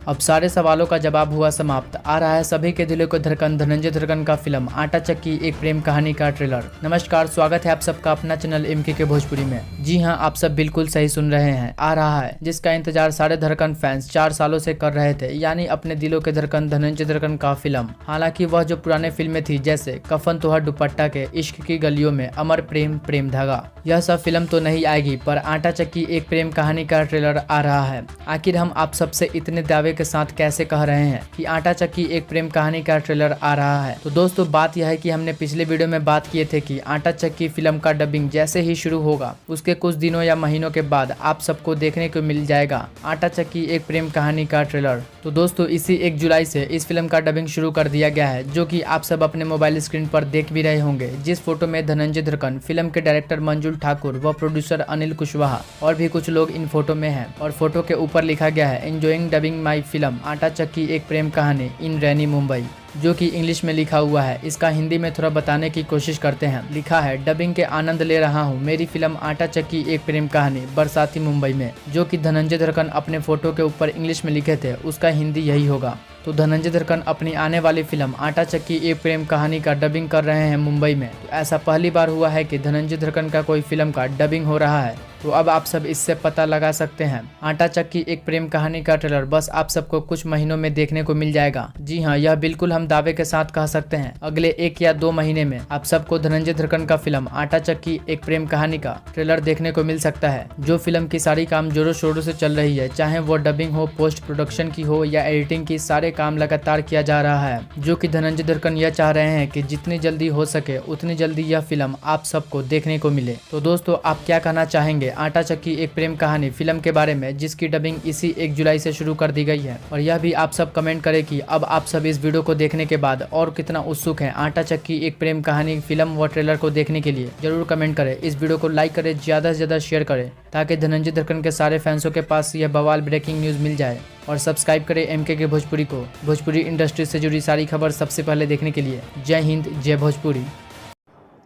अब सारे सवालों का जवाब हुआ समाप्त। आ रहा है सभी के दिलों को धड़कन धनंजय धड़कन का फिल्म आटा चक्की एक प्रेम कहानी का ट्रेलर। नमस्कार, स्वागत है आप सबका अपना चैनल एमके के भोजपुरी में। जी हां, आप सब बिल्कुल सही सुन रहे हैं। आ रहा है जिसका इंतजार सारे धड़कन फैंस 4 सालों से कर रहे थे, यानी अपने दिलों के धड़कन धनंजय धड़कन का फिल्म। हालांकि वह जो पुराने फिल्में थी जैसे कफन तोहर दुपट्टा के, इश्क की गलियों में, अमर प्रेम, प्रेम धागा, यह सब फिल्म तो नहीं आएगी, पर आटा चक्की एक प्रेम कहानी का ट्रेलर आ रहा है। आखिर हम आप सबसे इतने दावे के साथ कैसे कह रहे हैं कि आटा चक्की एक प्रेम कहानी का ट्रेलर आ रहा है? तो दोस्तों, बात यह है कि हमने पिछले वीडियो में बात किए थे कि आटा चक्की फिल्म का डबिंग जैसे ही शुरू होगा उसके कुछ दिनों या महीनों के बाद आप सबको देखने को मिल जाएगा आटा चक्की एक प्रेम कहानी का ट्रेलर। तो दोस्तों, इसी 1 जुलाई से इस फिल्म का डबिंग शुरू कर दिया गया है, जो कि आप सब अपने मोबाइल स्क्रीन पर देख भी रहे होंगे। जिस फोटो में धनंजय धड़कन, फिल्म के डायरेक्टर मंजुल ठाकुर व प्रोड्यूसर अनिल कुशवाहा और भी कुछ लोग इन फोटो में हैं, और फोटो के ऊपर लिखा गया है एंजॉइंग डबिंग माई फिल्म आटा चक्की एक प्रेम कहानी इन रैनी मुंबई, जो कि इंग्लिश में लिखा हुआ है। इसका हिंदी में थोड़ा बताने की कोशिश करते हैं। लिखा है, डबिंग के आनंद ले रहा हूँ मेरी फिल्म आटा चक्की एक प्रेम कहानी बरसाती मुंबई में, जो कि धनंजय धड़कन अपने फोटो के ऊपर इंग्लिश में लिखे थे, उसका हिंदी यही होगा। तो धनंजय धड़कन अपनी आने वाली फिल्म आटा चक्की एक प्रेम कहानी का डबिंग कर रहे हैं मुंबई में। तो ऐसा पहली बार हुआ है कि धनंजय धड़कन का कोई फिल्म का डबिंग हो रहा है। तो अब आप सब इससे पता लगा सकते हैं, आटा चक्की एक प्रेम कहानी का ट्रेलर बस आप सबको कुछ महीनों में देखने को मिल जाएगा। जी हाँ, यह बिल्कुल हम दावे के साथ कह सकते हैं, अगले 1 या 2 महीने में आप सबको धनंजय धड़कन का फिल्म आटा चक्की एक प्रेम कहानी का ट्रेलर देखने को मिल सकता है। जो फिल्म की सारी काम जोरों शोरों से चल रही है, चाहे वो डबिंग हो, पोस्ट प्रोडक्शन की हो या एडिटिंग की, सारे काम लगातार किया जा रहा है। जो कि धनंजय धड़कन यह चाह रहे हैं कि जितनी जल्दी हो सके उतनी जल्दी यह फिल्म आप सबको देखने को मिले। तो दोस्तों, आप क्या कहना चाहेंगे आटा चक्की एक प्रेम कहानी फिल्म के बारे में, जिसकी डबिंग इसी 1 जुलाई से शुरू कर दी गई है? और यह भी आप सब कमेंट करें कि अब आप सब इस वीडियो को देखने के बाद और कितना उत्सुक हैं आटा चक्की एक प्रेम कहानी फिल्म व ट्रेलर को देखने के लिए। जरूर कमेंट करें, इस वीडियो को लाइक करें, ज्यादा से ज्यादा शेयर करें, ताकि धनंजय धड़कन के सारे फैंसों के पास यह बवाल ब्रेकिंग न्यूज मिल जाए। और सब्सक्राइब करें एमके के भोजपुरी को, भोजपुरी इंडस्ट्री से जुड़ी सारी खबर सबसे पहले देखने के लिए। जय हिंद, जय भोजपुरी।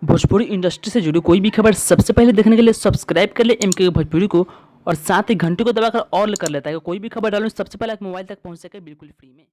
भोजपुरी इंडस्ट्री से जुड़ी कोई भी खबर सबसे पहले देखने के लिए सब्सक्राइब कर ले एमके भोजपुरी को, और साथ ही घंटी को दबाकर ऑल कर लेता है। कोई भी खबर डालूं सबसे पहले आप मोबाइल तक पहुंच सके बिल्कुल फ्री में।